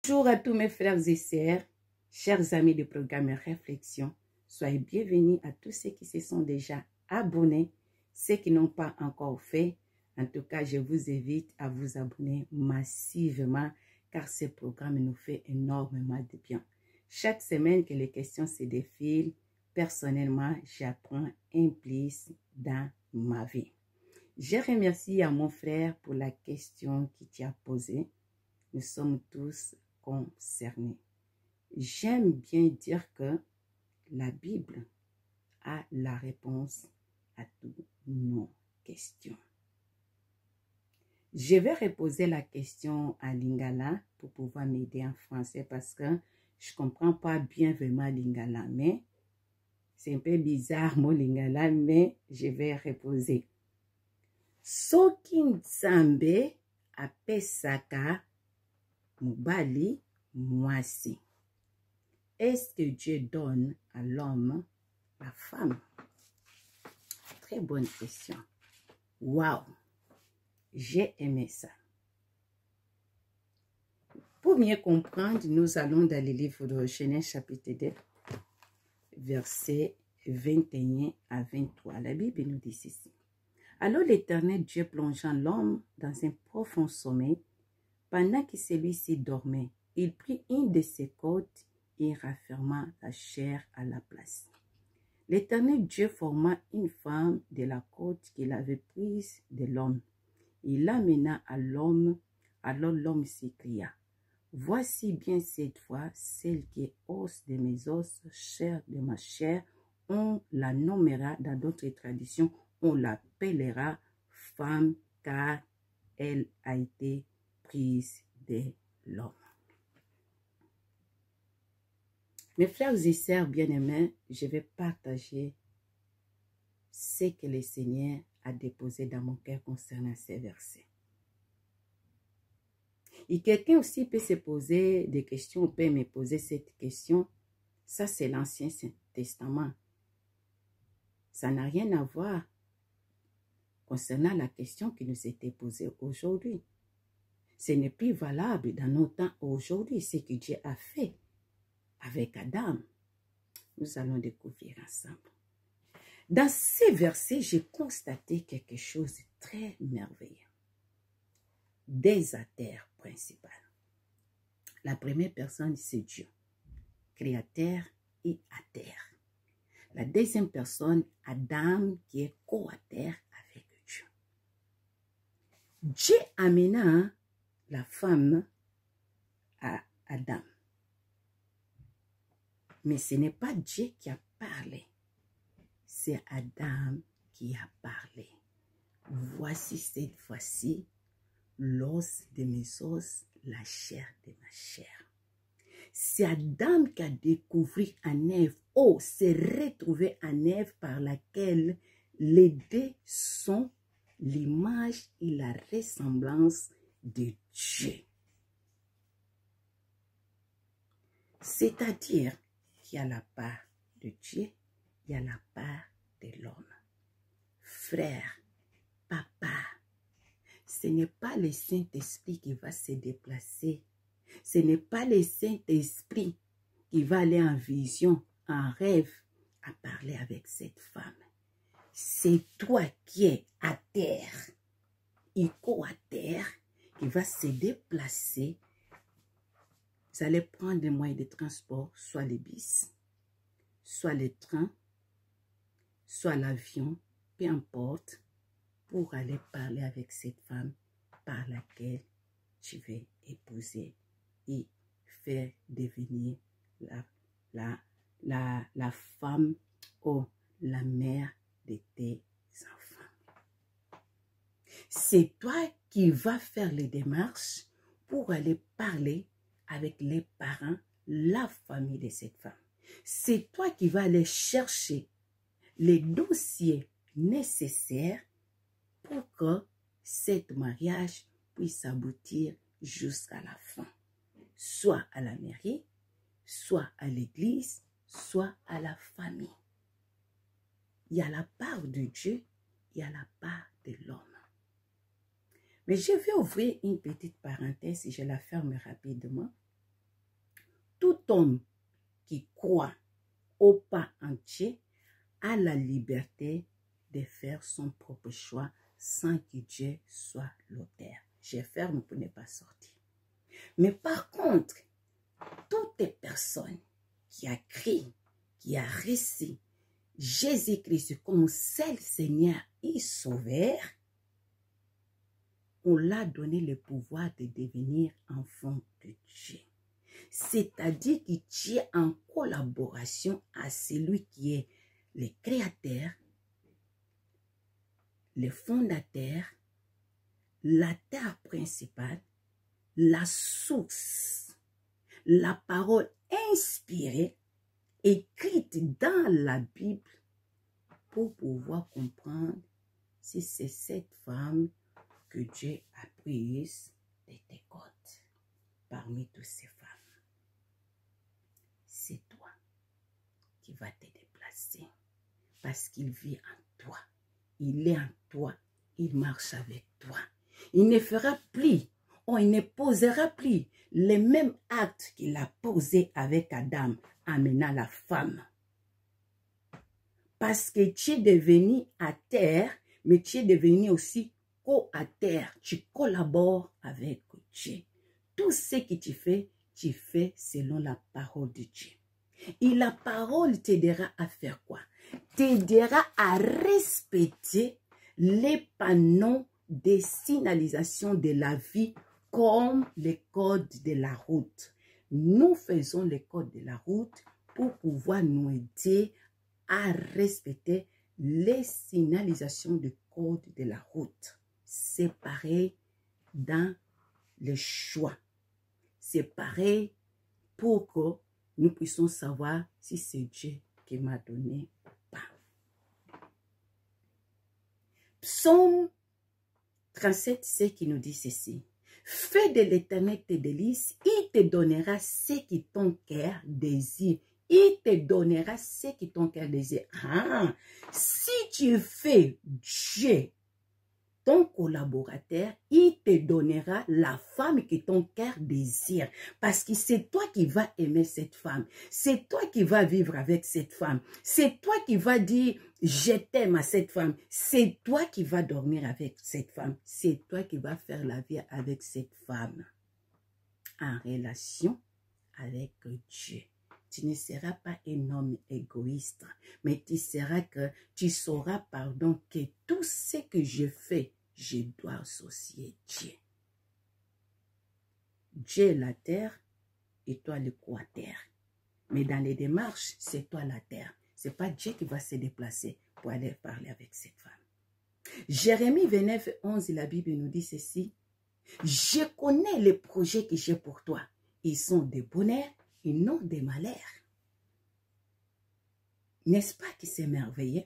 Bonjour à tous mes frères et sœurs, chers amis du programme Réflexion. Soyez bienvenus à tous ceux qui se sont déjà abonnés, ceux qui n'ont pas encore fait. En tout cas, je vous invite à vous abonner massivement car ce programme nous fait énormément de bien. Chaque semaine que les questions se défilent, personnellement, j'apprends un plus dans ma vie. Je remercie à mon frère pour la question qu'il t'a posée. Nous sommes tous concernés. J'aime bien dire que la Bible a la réponse à toutes nos questions. Je vais reposer la question à Lingala pour pouvoir m'aider en français parce que je ne comprends pas bien vraiment Lingala, mais c'est un peu bizarre mon Lingala, mais je vais reposer. Soki Nzambe apesaka mobali mwasi. Est-ce que Dieu donne à l'homme la femme? Très bonne question. Waouh! J'ai aimé ça. Pour mieux comprendre, nous allons dans le livre de Genèse chapitre 2, versets 21 à 23. La Bible nous dit ceci. Alors l'Éternel Dieu plongea l'homme dans un profond sommeil. Pendant que celui-ci dormait, il prit une de ses côtes et rafferma la chair à la place. L'Éternel Dieu forma une femme de la côte qu'il avait prise de l'homme. Il l'amena à l'homme. Alors l'homme s'écria, « Voici bien cette fois celle qui est os de mes os, chair de ma chair. » On la nommera dans d'autres traditions, on l'appellera femme car elle a été prise de l'homme. Mes frères et sœurs bien-aimés, je vais partager ce que le Seigneur a déposé dans mon cœur concernant ces versets. Et quelqu'un aussi peut se poser des questions, peut me poser cette question. Ça, c'est l'Ancien Testament. Ça n'a rien à voir concernant la question qui nous était posée aujourd'hui. Ce n'est plus valable dans nos temps aujourd'hui, ce que Dieu a fait avec Adam. Nous allons découvrir ensemble. Dans ces versets, j'ai constaté quelque chose de très merveilleux. Des acteurs principaux. La première personne, c'est Dieu, créateur et acteur. La deuxième personne, Adam, qui est co-acteur avec Dieu. Dieu amena la femme à Adam. Mais ce n'est pas Dieu qui a parlé. C'est Adam qui a parlé. Voici cette fois-ci l'os de mes os, la chair de ma chair. C'est Adam qui a découvert en Ève, s'est retrouvé en Ève par laquelle les deux sont l'image et la ressemblance de Dieu. C'est-à-dire qu'il y a la part de Dieu, il y a la part de l'homme. Frère, papa, ce n'est pas le Saint-Esprit qui va se déplacer. Ce n'est pas le Saint-Esprit qui va aller en vision, en rêve, à parler avec cette femme. C'est toi qui es à terre, à terre, qui va se déplacer. Vous allez prendre des moyens de transport, soit les bus, soit les trains, soit l'avion, peu importe, pour aller parler avec cette femme par laquelle tu veux épouser et faire devenir la femme ou la mère de tes enfants. C'est toi qui vas faire les démarches pour aller parler avec les parents, la famille de cette femme. C'est toi qui vas aller chercher les dossiers nécessaires pour que cet mariage puisse aboutir jusqu'à la fin. Soit à la mairie, soit à l'église, soit à la famille. Il y a la part de Dieu, il y a la part de l'homme. Mais je vais ouvrir une petite parenthèse et je la ferme rapidement. homme qui croit au pas entier a la liberté de faire son propre choix sans que Dieu soit l'auteur. Je ferme pour ne pas sortir. Mais par contre, toute personne qui a crié, qui a reçu Jésus-Christ comme seul Seigneur et Sauveur, on l'a donné le pouvoir de devenir enfant de Dieu. C'est-à-dire que tu es en collaboration à celui qui est le créateur, le fondateur, la terre principale, la source, la parole inspirée, écrite dans la Bible pour pouvoir comprendre si c'est cette femme que Dieu a prise de tes côtes. Parmi toutes ces femmes, c'est toi qui vas te déplacer parce qu'il vit en toi. Il est en toi. Il marche avec toi. Il ne fera plus, il ne posera plus les mêmes actes qu'il a posés avec Adam, amenant la femme. Parce que tu es devenu à terre, mais tu es devenu aussi à terre. Tu collabores avec Dieu. Tout ce que tu fais selon la parole de Dieu. Et la parole t'aidera à faire quoi? T'aidera à respecter les panneaux de signalisation de la vie comme les codes de la route. Nous faisons les codes de la route pour pouvoir nous aider à respecter les signalisations du code de la route. C'est pareil dans le choix. C'est pareil pour que nous puissions savoir si c'est Dieu qui m'a donné ou pas. Psaume 37, c'est qui nous dit ceci. Fais de l'Éternel tes délices, il te donnera ce qui ton cœur désire. Il te donnera ce qui ton cœur désire. Ah, si tu fais Dieu ton collaborateur, il te donnera la femme que ton cœur désire. Parce que c'est toi qui vas aimer cette femme. C'est toi qui vas vivre avec cette femme. C'est toi qui vas dire, je t'aime à cette femme. C'est toi qui vas dormir avec cette femme. C'est toi qui vas faire la vie avec cette femme. En relation avec Dieu. Tu ne seras pas un homme égoïste, mais tu sauras, pardon, que tout ce que je fais, je dois associer Dieu. Dieu est la terre et toi le quater. Mais dans les démarches, c'est toi la terre. Ce n'est pas Dieu qui va se déplacer pour aller parler avec cette femme. Jérémie 29, 11, la Bible nous dit ceci. Je connais les projets que j'ai pour toi. Ils sont de bonheur et non de malheur. N'est-ce pas que c'est merveilleux?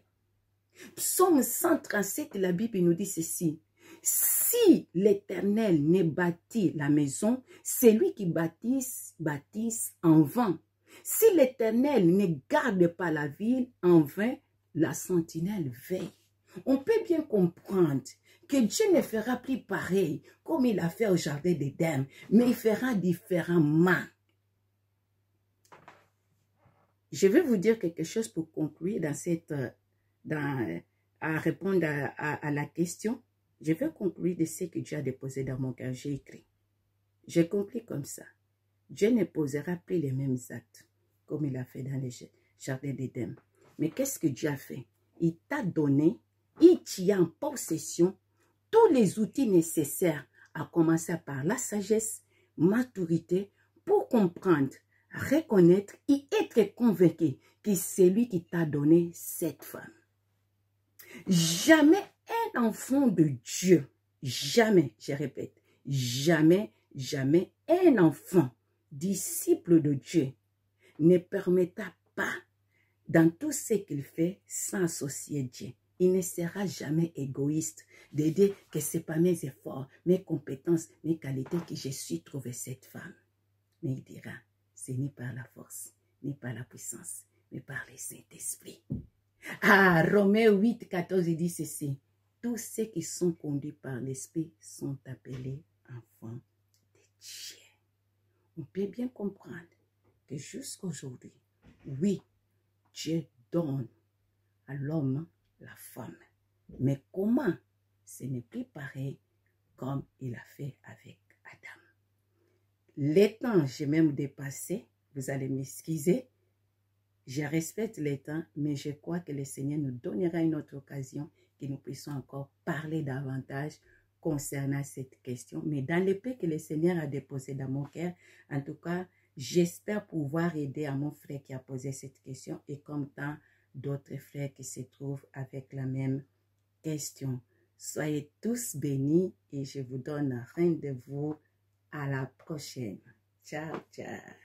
Psaume 137, la Bible nous dit ceci. Si l'Éternel ne bâtit la maison, c'est lui qui bâtisse en vain. Si l'Éternel ne garde pas la ville, en vain, la sentinelle veille. On peut bien comprendre que Dieu ne fera plus pareil comme il a fait au jardin d'Éden, mais il fera différemment. Je vais vous dire quelque chose pour conclure à répondre à la question. Je vais conclure de ce que Dieu a déposé dans mon cœur. J'ai écrit. J'ai conclu comme ça. Dieu ne posera plus les mêmes actes comme il a fait dans le jardin d'Éden. Mais qu'est-ce que Dieu a fait? Il t'a donné, il tient en possession tous les outils nécessaires, à commencer par la sagesse, maturité, pour comprendre, reconnaître et être convaincu que c'est lui qui t'a donné cette femme. Jamais un enfant de Dieu, jamais, je répète, jamais, jamais un enfant, disciple de Dieu, ne permettra pas dans tout ce qu'il fait sans associer Dieu. Il ne sera jamais égoïste de dire que ce n'est pas mes efforts, mes compétences, mes qualités que je suis trouvé cette femme. Mais il dira, ce n'est pas la force, ni par la puissance, mais par le Saint-Esprit. Ah, Romains 8, 14, il dit ceci. Tous ceux qui sont conduits par l'Esprit sont appelés enfants de Dieu. On peut bien comprendre que jusqu'aujourd'hui, oui, Dieu donne à l'homme la femme. Mais comment? Ce n'est plus pareil comme il a fait avec Adam. Les temps, j'ai même dépassé, vous allez m'excuser. Je respecte les temps, mais je crois que le Seigneur nous donnera une autre occasion que nous puissions encore parler davantage concernant cette question. Mais dans les paix que le Seigneur a déposé dans mon cœur, en tout cas, j'espère pouvoir aider à mon frère qui a posé cette question et comme tant d'autres frères qui se trouvent avec la même question. Soyez tous bénis et je vous donne rendez-vous à la prochaine. Ciao, ciao.